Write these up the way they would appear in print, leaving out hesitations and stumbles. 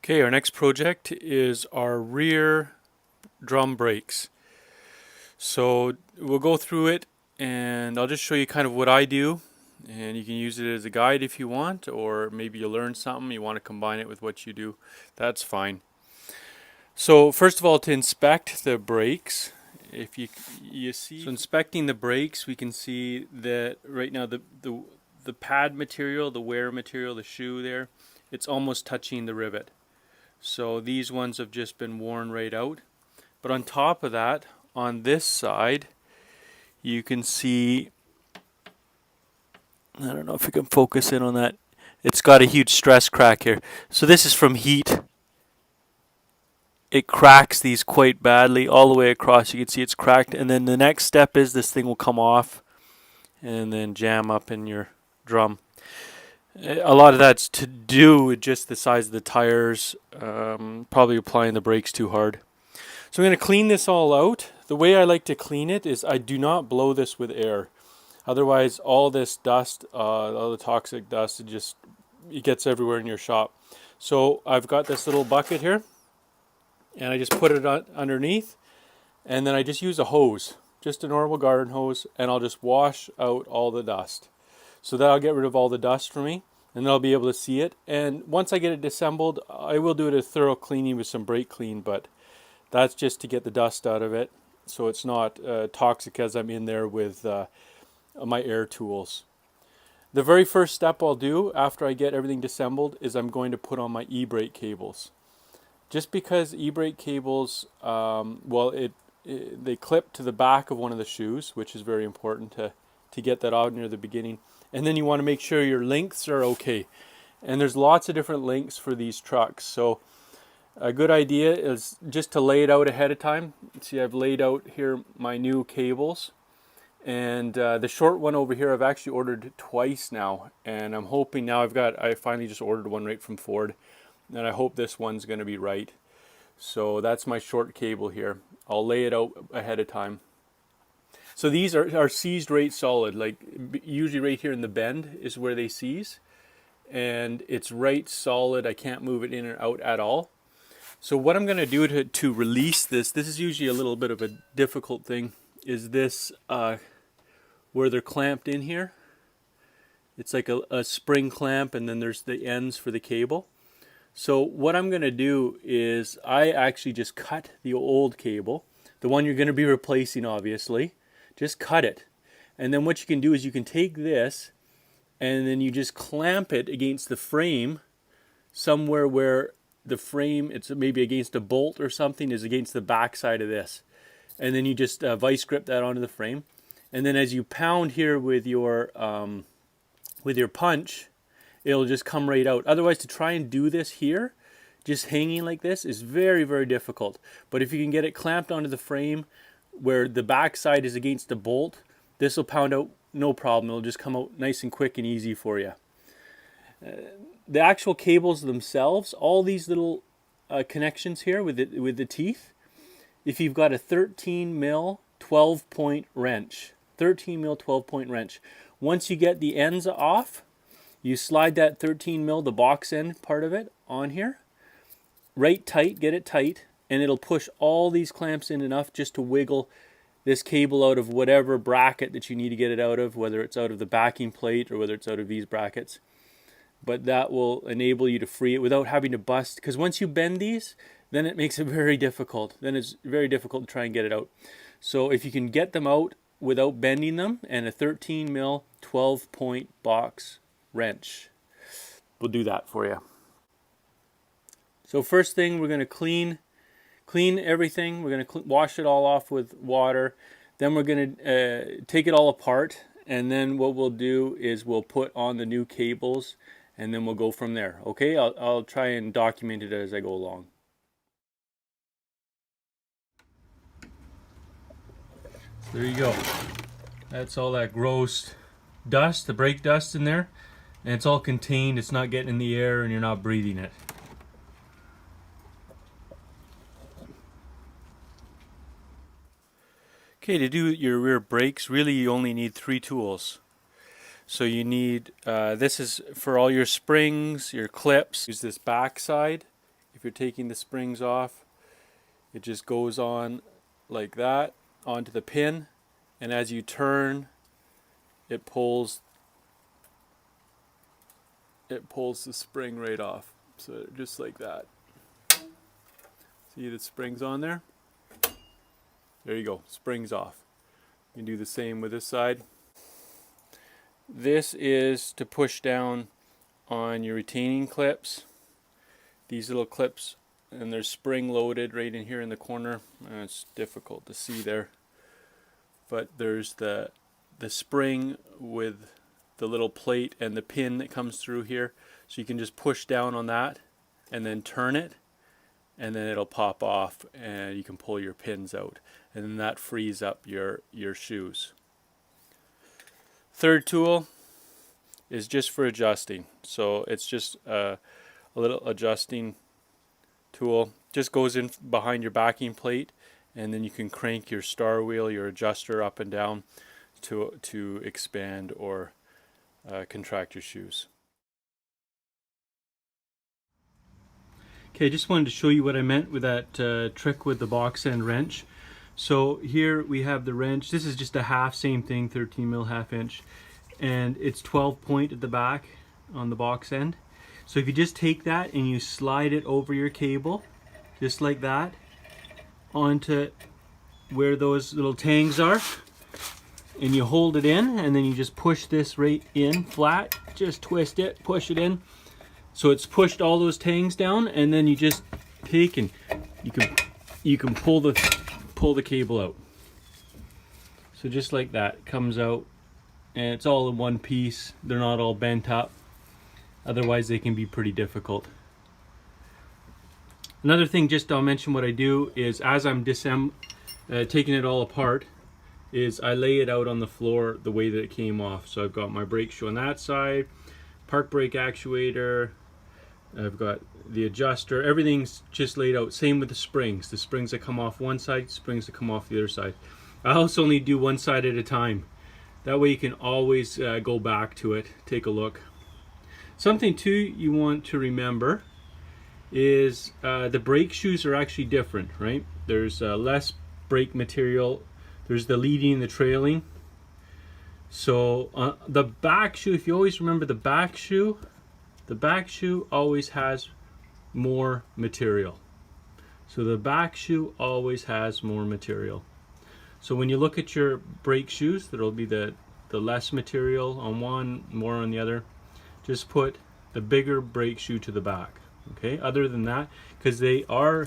Okay, our next project is our rear drum brakes. So we'll go through it and I'll just show you kind of what I do, and you can use it as a guide if you want, or maybe you learn something, you want to combine it with what you do, that's fine. So first of all, to inspect the brakes, if you see, so inspecting the brakes, we can see that right now the pad material, the wear material, the shoe there, it's almost touching the rivet. So these ones have just been worn right out. But on top of that, on this side, you can see, I don't know if you can focus in on that, it's got a huge stress crack here. So this is from heat. It cracks these quite badly all the way across. You can see it's cracked. And then the next step is this thing will come off and then jam up in your drum. A lot of that's to do with just the size of the tires, probably applying the brakes too hard. So I'm going to clean this all out. The way I like to clean it is I do not blow this with air. Otherwise, all this dust, all the toxic dust, it gets everywhere in your shop. So I've got this little bucket here, and I just put it underneath, and then I just use a hose, just a normal garden hose, and I'll just wash out all the dust. So that'll get rid of all the dust for me, and then I'll be able to see it. And once I get it disassembled, I will do it a thorough cleaning with some brake clean, but that's just to get the dust out of it, so it's not toxic as I'm in there with my air tools. The very first step I'll do after I get everything disassembled is I'm going to put on my e-brake cables. Just because e-brake cables, they clip to the back of one of the shoes, which is very important to get that out near the beginning. And then you want to make sure your lengths are okay. And there's lots of different lengths for these trucks. So a good idea is just to lay it out ahead of time. See, I've laid out here my new cables. And the short one over here I've actually ordered twice now. And I'm hoping now I finally just ordered one right from Ford. And I hope this one's going to be right. So that's my short cable here. I'll lay it out ahead of time. So these are seized right solid, like usually right here in the bend is where they seize, and it's right solid. I can't move it in or out at all. So what I'm going to do to release this is usually a little bit of a difficult thing, is this where they're clamped in here. It's like a spring clamp, and then there's the ends for the cable. So what I'm going to do is I actually just cut the old cable, the one you're going to be replacing obviously. Just cut it. And then what you can do is you can take this and then you just clamp it against the frame somewhere where the frame, it's maybe against a bolt or something, is against the back side of this. And then you just vice grip that onto the frame. And then as you pound here with your punch, it'll just come right out. Otherwise, to try and do this here, just hanging like this, is very, very difficult. But if you can get it clamped onto the frame where the back side is against the bolt, this will pound out no problem. It'll just come out nice and quick and easy for you. The actual cables themselves, all these little connections here with the teeth, if you've got a 13 mil 12-point wrench, 13 mil 12-point wrench, once you get the ends off, you slide that 13 mil, the box end part of it, on here, right tight, get it tight, and it'll push all these clamps in enough just to wiggle this cable out of whatever bracket that you need to get it out of, whether it's out of the backing plate or whether it's out of these brackets. But that will enable you to free it without having to bust, because once you bend these, then it makes it very difficult. Then it's very difficult to try and get it out. So if you can get them out without bending them, and a 13 mil 12-point box wrench will do that for you. So first thing, we're going to clean everything. We're going to wash it all off with water. Then we're going to take it all apart, and then what we'll do is we'll put on the new cables, and then we'll go from there. Okay, I'll try and document it as I go along. So there you go. That's all that gross dust, the brake dust in there, and it's all contained. It's not getting in the air and you're not breathing it. Okay, to do your rear brakes, really you only need 3 tools. So you need, this is for all your springs, your clips. Use this back side if you're taking the springs off, it just goes on like that onto the pin, and as you turn, it pulls the spring right off. So just like that. See the springs on there? There you go, springs off. You can do the same with this side. This is to push down on your retaining clips. These little clips, and they're spring loaded right in here in the corner. It's difficult to see there, but there's the spring with the little plate and the pin that comes through here, so you can just push down on that and then turn it, and then it'll pop off and you can pull your pins out, and then that frees up your shoes. Third tool is just for adjusting. So it's just a little adjusting tool. Just goes in behind your backing plate, and then you can crank your star wheel, your adjuster, up and down to expand or contract your shoes. Okay, I just wanted to show you what I meant with that trick with the box end wrench. So here we have the wrench. This is just a half, same thing, 13 mil half inch, and it's 12 point at the back on the box end. So if you just take that and you slide it over your cable, just like that, onto where those little tangs are, and you hold it in, and then you just push this right in flat, just twist it, push it in. So it's pushed all those tangs down, and then you just take and you can pull the cable out. So just like that, it comes out, and it's all in one piece. They're not all bent up. Otherwise they can be pretty difficult. Another thing, just I'll mention what I do is, as I'm taking it all apart, is I lay it out on the floor the way that it came off. So I've got my brake shoe on that side, park brake actuator, I've got the adjuster, everything's just laid out. Same with the springs that come off one side, springs that come off the other side. I also only do one side at a time. That way you can always go back to it, take a look. Something too you want to remember is the brake shoes are actually different, right? There's less brake material. There's the leading and the trailing. So the back shoe, if you always remember the back shoe always has more material. So the back shoe always has more material. So when you look at your brake shoes, there'll be the less material on one, more on the other. Just put the bigger brake shoe to the back. Okay, other than that, because they are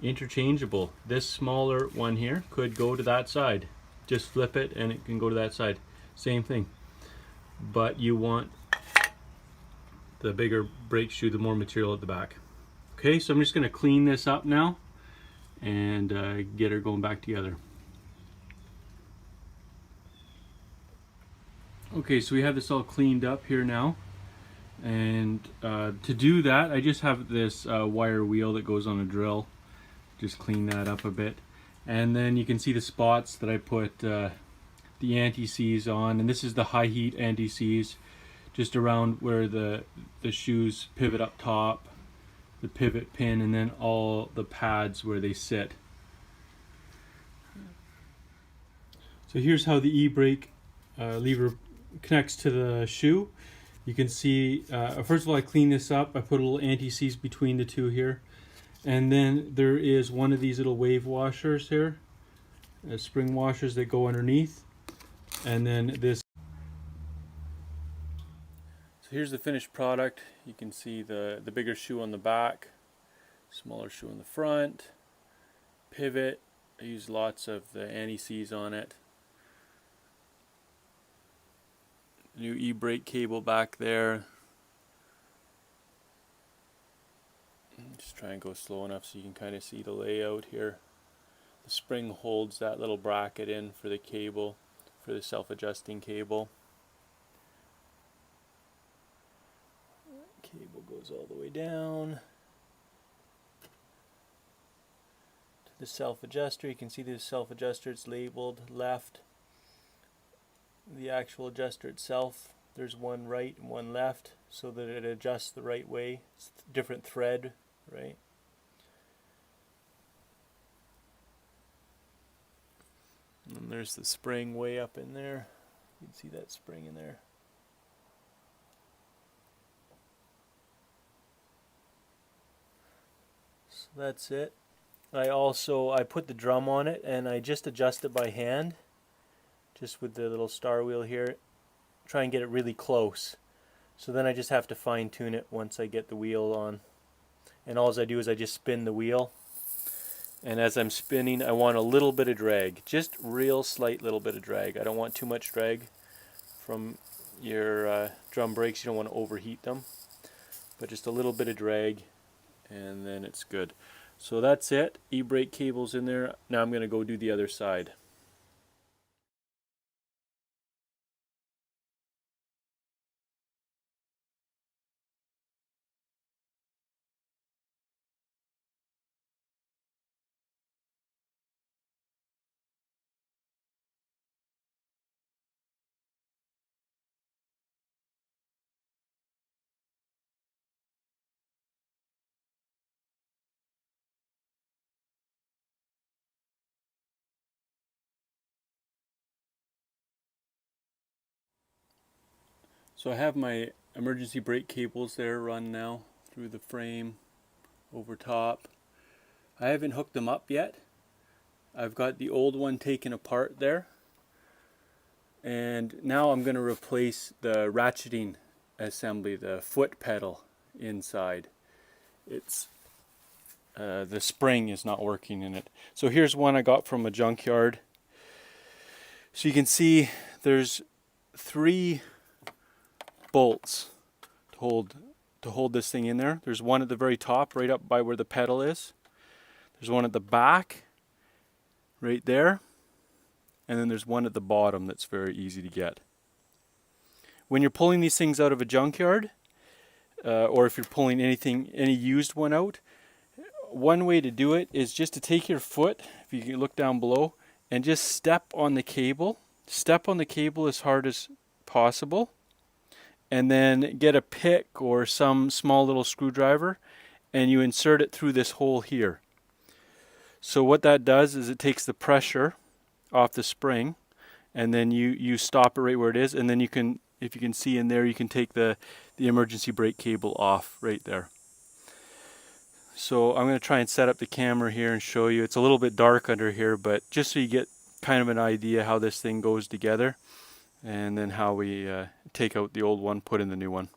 interchangeable, this smaller one here could go to that side. Just flip it and it can go to that side. Same thing. But you want the bigger brake shoe, the more material at the back. Okay, so I'm just going to clean this up now and get her going back together. Okay, so we have this all cleaned up here now, and to do that I just have this wire wheel that goes on a drill. Just clean that up a bit, and then you can see the spots that I put the anti-seize on, and this is the high heat anti-seize, just around where the shoes pivot up top, the pivot pin, and then all the pads where they sit. So here's how the e-brake lever connects to the shoe. You can see, first of all, I clean this up. I put a little anti-seize between the two here. And then there is one of these little wave washers here, spring washers that go underneath. And then this. So here's the finished product. You can see the bigger shoe on the back, smaller shoe on the front, pivot. I use lots of the anti-seize on it. New e-brake cable back there. Just try and go slow enough so you can kind of see the layout here. The spring holds that little bracket in for the cable, for the self-adjusting cable. Cable goes all the way down to the self-adjuster. You can see the self-adjuster, it's labeled left. The actual adjuster itself, there's one right and one left, so that it adjusts the right way. It's a different thread, right? And there's the spring way up in there. You can see that spring in there. So that's it. I put the drum on it and I just adjust it by hand, just with the little star wheel here. Try and get it really close. So then I just have to fine tune it once I get the wheel on. And all I do is I just spin the wheel. And as I'm spinning, I want a little bit of drag, just real slight little bit of drag. I don't want too much drag from your drum brakes. You don't want to overheat them, but just a little bit of drag, and then it's good. So that's it. E-brake cable's in there. Now I'm going to go do the other side. So I have my emergency brake cables there run now through the frame, over top. I haven't hooked them up yet. I've got the old one taken apart there. And now I'm going to replace the ratcheting assembly, the foot pedal inside. It's the spring is not working in it. So here's one I got from a junkyard. So you can see there's 3 bolts to hold this thing in there. There's one at the very top, right up by where the pedal is. There's one at the back, right there. And then there's one at the bottom that's very easy to get. When you're pulling these things out of a junkyard, or if you're pulling any used one out, one way to do it is just to take your foot, if you can look down below, and just step on the cable. Step on the cable as hard as possible. And then get a pick or some small little screwdriver and you insert it through this hole here. So what that does is it takes the pressure off the spring, and then you stop it right where it is, and then you can, if you can see in there, you can take the emergency brake cable off right there. So I'm going to try and set up the camera here and show you. It's a little bit dark under here, but just so you get kind of an idea how this thing goes together, and then how we take out the old one, put in the new one.